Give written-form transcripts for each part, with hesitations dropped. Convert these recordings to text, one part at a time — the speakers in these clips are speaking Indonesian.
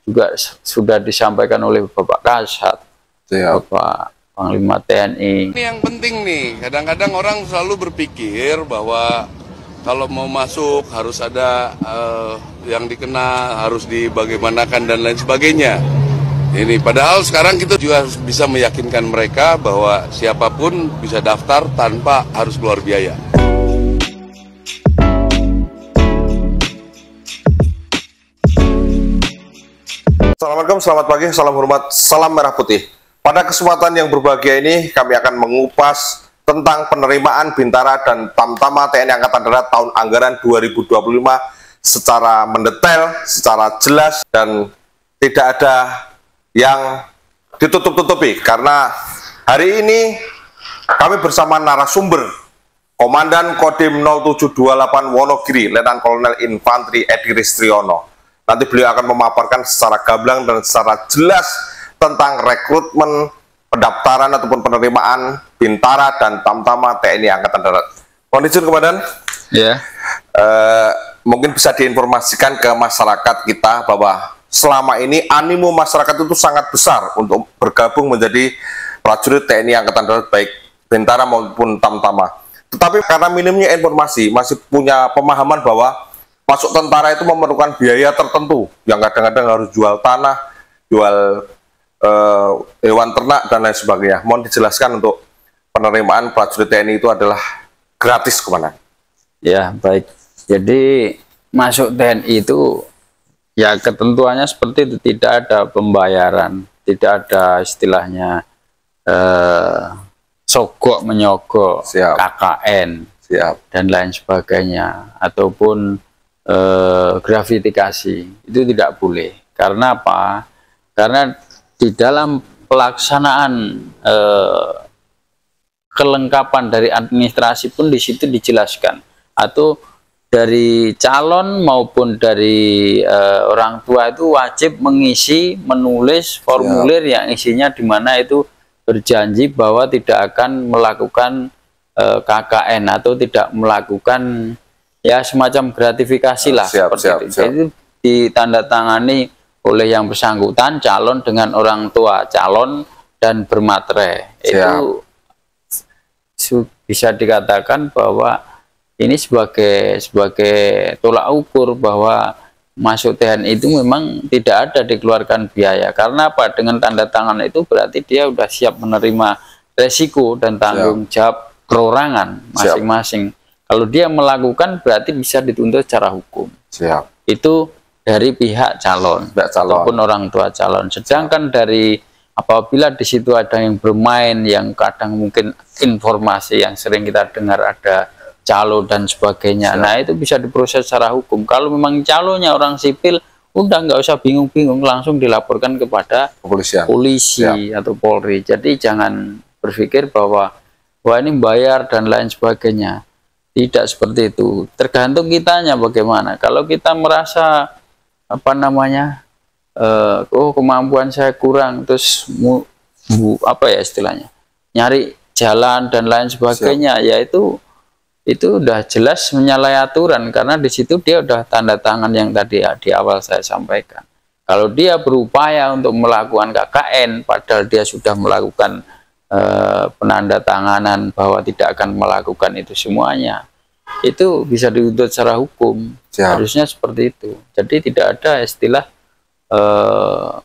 juga sudah disampaikan oleh Bapak Kasat, Bapak Panglima TNI. Ini yang penting nih, kadang-kadang orang selalu berpikir bahwa kalau mau masuk harus ada yang dikenal, harus dibagaimanakan dan lain sebagainya. Ini padahal sekarang kita juga bisa meyakinkan mereka bahwa siapapun bisa daftar tanpa harus keluar biaya. Assalamualaikum, selamat pagi, salam hormat, salam merah putih. Pada kesempatan yang berbahagia ini, kami akan mengupas tentang penerimaan Bintara dan Tamtama TNI Angkatan Darat tahun anggaran 2025 secara mendetail, secara jelas, dan tidak ada yang ditutup-tutupi. Karena hari ini kami bersama narasumber Komandan Kodim 0728 Wonogiri, Letnan Kolonel Infantri Edi Ristriono. Nanti beliau akan memaparkan secara gamblang dan secara jelas tentang rekrutmen, pendaftaran ataupun penerimaan Bintara dan Tamtama TNI Angkatan Darat. Mohon izin, Komandan. Ya. Mungkin bisa diinformasikan ke masyarakat kita bahwa selama ini animo masyarakat itu sangat besar untuk bergabung menjadi prajurit TNI Angkatan Darat, baik Bintara maupun Tamtama. Tetapi karena minimnya informasi, masih punya pemahaman bahwa masuk tentara itu memerlukan biaya tertentu, yang kadang-kadang harus jual tanah, jual hewan ternak, dan lain sebagainya. Mohon dijelaskan untuk penerimaan prajurit TNI itu adalah gratis, Komandan. Ya, baik. Jadi masuk TNI itu ya ketentuannya seperti itu, tidak ada pembayaran, tidak ada istilahnya sogok menyogok, KKN, dan lain sebagainya, ataupun gratifikasi. Itu tidak boleh. Karena apa? Karena di dalam pelaksanaan kelengkapan dari administrasi pun di situ dijelaskan, atau dari calon maupun dari orang tua itu wajib mengisi, menulis formulir yang isinya di mana itu berjanji bahwa tidak akan melakukan KKN atau tidak melakukan ya semacam gratifikasi lah, seperti itu. Jadi ditandatangani oleh yang bersangkutan, calon dengan orang tua calon dan bermaterai. Itu bisa dikatakan bahwa ini sebagai tolak ukur bahwa masuk TNI itu memang tidak ada dikeluarkan biaya. Karena apa? Dengan tanda tangan itu berarti dia sudah siap menerima resiko dan tanggung jawab perorangan masing-masing. Kalau dia melakukan berarti bisa dituntut secara hukum. Itu dari pihak calon ataupun orang tua calon. Sedangkan dari apabila di situ ada yang bermain, yang kadang mungkin informasi yang sering kita dengar ada calo dan sebagainya. Nah, itu bisa diproses secara hukum. Kalau memang calonnya orang sipil, udah nggak usah bingung-bingung, langsung dilaporkan kepada polisi atau Polri. Jadi jangan berpikir bahwa wah ini bayar dan lain sebagainya. Tidak seperti itu. Tergantung kitanya bagaimana. Kalau kita merasa apa namanya, oh kemampuan saya kurang, terus apa ya istilahnya, nyari jalan dan lain sebagainya, yaitu itu udah jelas menyalahi aturan, karena di situ dia udah tanda tangan yang tadi di awal saya sampaikan. Kalau dia berupaya untuk melakukan KKN padahal dia sudah melakukan penandatanganan bahwa tidak akan melakukan itu semuanya, itu bisa dituntut secara hukum. Harusnya seperti itu. Jadi tidak ada istilah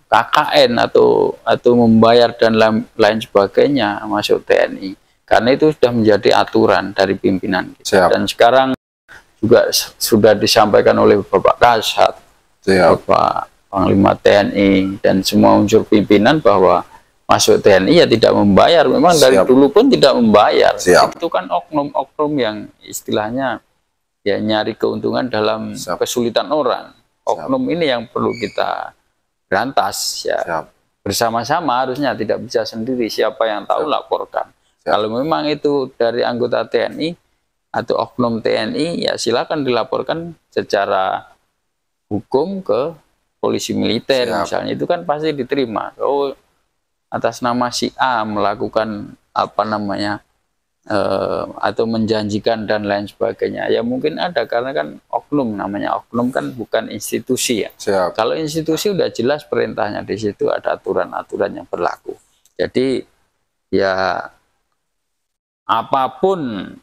KKN atau membayar dan lain sebagainya masuk TNI, karena itu sudah menjadi aturan dari pimpinan kita. Dan sekarang juga sudah disampaikan oleh Bapak Kasat, Bapak Panglima TNI, dan semua unsur pimpinan bahwa masuk TNI ya tidak membayar. Memang dari dulu pun tidak membayar. Itu kan oknum-oknum yang istilahnya ya nyari keuntungan dalam kesulitan orang. Oknum ini yang perlu kita berantas ya. Bersama-sama harusnya, tidak bisa sendiri. Siapa yang tahu laporkan. Kalau memang itu dari anggota TNI atau oknum TNI, ya silakan dilaporkan secara hukum ke polisi militer misalnya. Itu kan pasti diterima. Oh, atas nama si A melakukan apa namanya atau menjanjikan dan lain sebagainya. Ya mungkin ada, karena kan oknum, namanya oknum kan bukan institusi ya. Siap. Kalau institusi udah jelas perintahnya, di situ ada aturan-aturan yang berlaku. Jadi ya apapun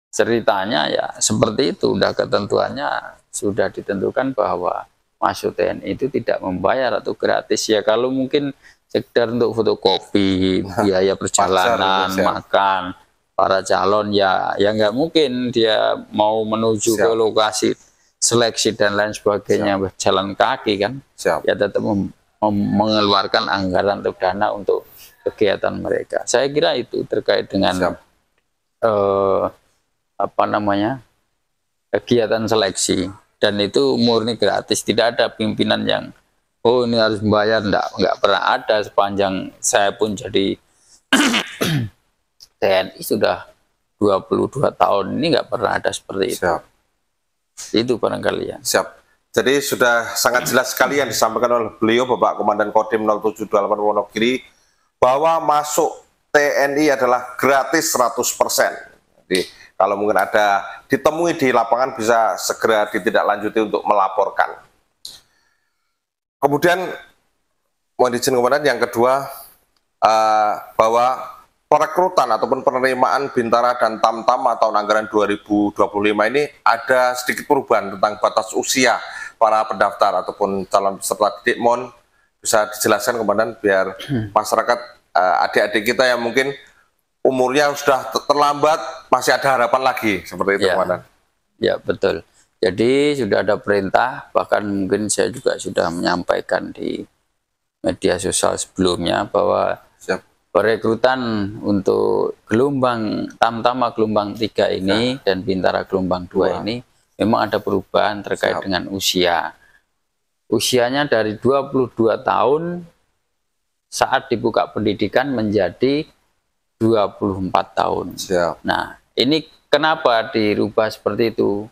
ceritanya ya seperti itu, udah ketentuannya sudah ditentukan bahwa masuk TNI itu tidak membayar atau gratis ya. Kalau mungkin sekedar untuk fotokopi, biaya perjalanan, makan para calon ya nggak mungkin dia mau menuju ke lokasi seleksi dan lain sebagainya berjalan kaki kan. Ya tetap mengeluarkan anggaran atau dana untuk kegiatan mereka. Saya kira itu terkait dengan apa namanya, kegiatan seleksi, dan itu murni gratis, tidak ada pimpinan yang oh ini harus membayar, nggak pernah ada sepanjang saya pun jadi TNI sudah 22 tahun ini, nggak pernah ada seperti itu. Itu barangkali ya. Siap. Jadi sudah sangat jelas sekali yang disampaikan oleh beliau, Bapak Komandan Kodim 0728 Wonogiri, bahwa masuk TNI adalah gratis 100%. Jadi kalau mungkin ada ditemui di lapangan bisa segera ditindaklanjuti untuk melaporkan. Kemudian mohon izin Komandan, yang kedua bahwa perekrutan ataupun penerimaan Bintara dan Tamtama tahun anggaran 2025 ini ada sedikit perubahan tentang batas usia para pendaftar ataupun calon peserta didik. Mohon bisa dijelaskan Komandan biar masyarakat, adik-adik kita yang mungkin umurnya sudah terlambat masih ada harapan lagi, seperti itu Komandan. Ya betul. Jadi sudah ada perintah, bahkan mungkin saya juga sudah menyampaikan di media sosial sebelumnya bahwa perekrutan untuk gelombang Tamtama gelombang 3 ini dan Bintara gelombang 2 ini memang ada perubahan terkait dengan usia. Usianya dari 22 tahun saat dibuka pendidikan menjadi 24 tahun. Nah, ini kenapa dirubah seperti itu?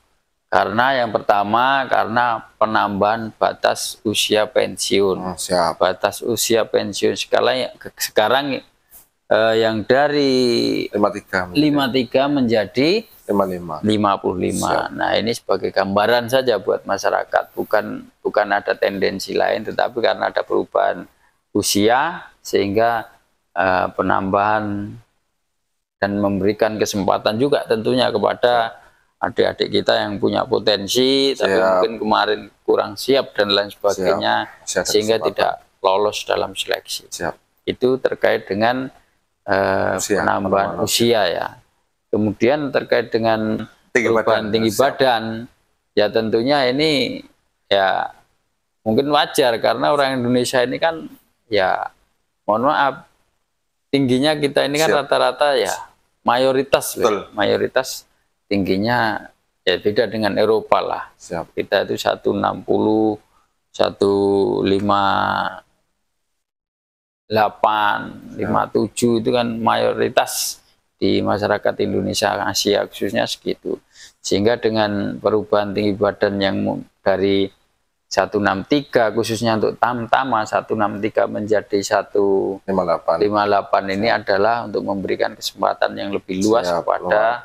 Karena yang pertama, karena penambahan batas usia pensiun. Batas usia pensiun sekarang yang dari 53 menjadi 55. Nah, ini sebagai gambaran saja buat masyarakat, bukan ada tendensi lain, tetapi karena ada perubahan usia sehingga penambahan dan memberikan kesempatan juga tentunya kepada adik-adik kita yang punya potensi tapi mungkin kemarin kurang siap dan lain sebagainya, sehingga tidak lolos dalam seleksi. Itu terkait dengan penambahan usia ya. Kemudian terkait dengan perubahan tinggi badan, ya tentunya ini ya mungkin wajar karena orang Indonesia ini kan ya mohon maaf, tingginya kita ini kan rata-rata ya mayoritas tingginya ya beda dengan Eropa lah. Kita itu 160, 158, 57 itu kan mayoritas di masyarakat Indonesia, Asia khususnya segitu. Sehingga dengan perubahan tinggi badan yang dari 163 khususnya untuk Tamtama 163 menjadi 158 ini adalah untuk memberikan kesempatan yang lebih luas kepada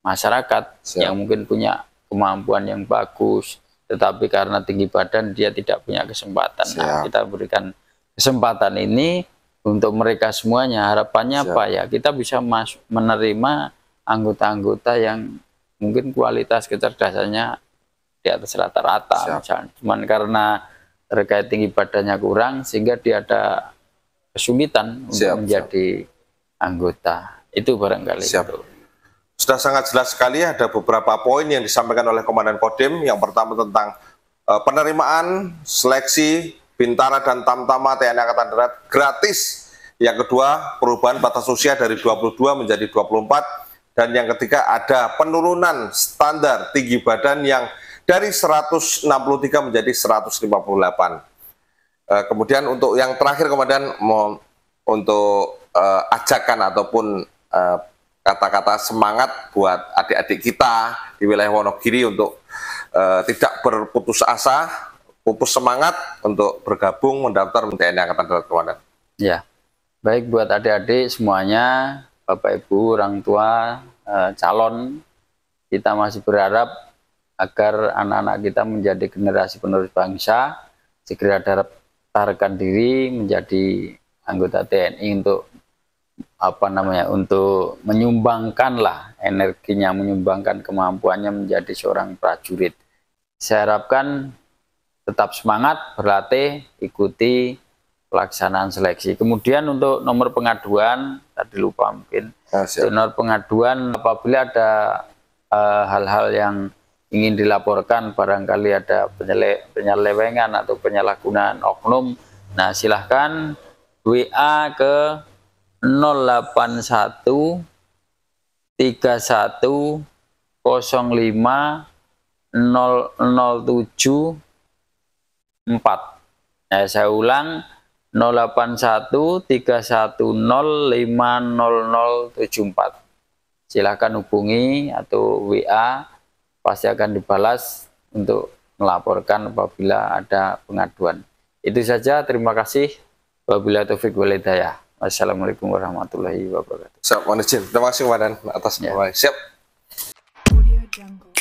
masyarakat yang mungkin punya kemampuan yang bagus, tetapi karena tinggi badan dia tidak punya kesempatan. Nah, kita berikan kesempatan ini untuk mereka semuanya. Harapannya apa ya? Kita bisa menerima anggota-anggota yang mungkin kualitas kecerdasannya di atas rata-rata misalnya. Cuman karena terkait tinggi badannya kurang sehingga dia ada kesulitan untuk menjadi anggota. Itu barangkali. Sudah sangat jelas sekali, ada beberapa poin yang disampaikan oleh Komandan Kodim. Yang pertama tentang penerimaan seleksi Bintara dan Tamtama TNI Angkatan Darat gratis. Yang kedua, perubahan batas usia dari 22 menjadi 24. Dan yang ketiga, ada penurunan standar tinggi badan yang dari 163 menjadi 158. Kemudian untuk yang terakhir Komandan, untuk ajakan ataupun kata-kata semangat buat adik-adik kita di wilayah Wonogiri untuk tidak berputus asa, putus semangat untuk bergabung mendaftar TNI Angkatan Darat Komandan. Ya, Baik buat adik-adik semuanya, Bapak Ibu, orang tua, calon, kita masih berharap agar anak-anak kita menjadi generasi penerus bangsa, segera daftarkan diri menjadi anggota TNI untuk untuk menyumbangkan lah energinya, menyumbangkan kemampuannya menjadi seorang prajurit. Saya harapkan tetap semangat, berlatih, ikuti pelaksanaan seleksi. Kemudian untuk nomor pengaduan, tadi lupa mungkin, nomor pengaduan apabila ada hal-hal yang ingin dilaporkan, barangkali ada penyelewengan atau penyalahgunaan oknum, nah silahkan WA ke 081 31 05 007 4. Nah, saya ulang 081 310 50074. Silahkan hubungi atau WA, pasti akan dibalas untuk melaporkan apabila ada pengaduan. Itu saja, terima kasih. Wabillahi taufiq wal hidayah. Wassalamualaikum warahmatullahi wabarakatuh. Siap, mohon izin. Terima kasih Komandan atas Ya. Siap. Audio Jungle.